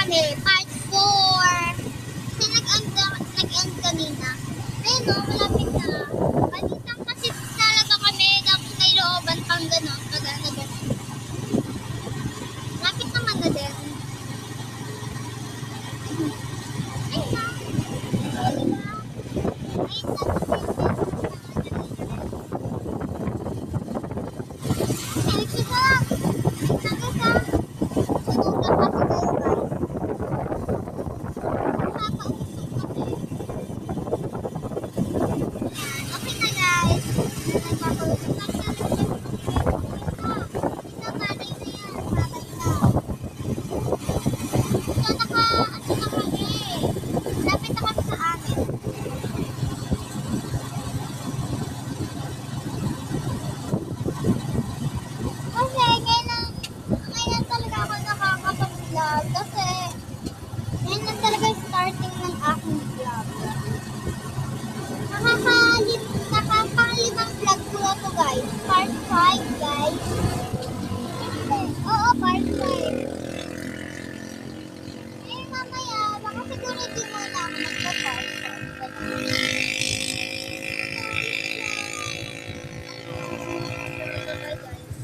kami, part 4. Kasi nag-end kanina. Ayun no, malapit na. Balitang kasi talaga kami, tapos may looban pang gano'n, pagana gano'n. Lapit naman na din. Ayun na. Ayun na. Ayun na. Ayun na. Kasi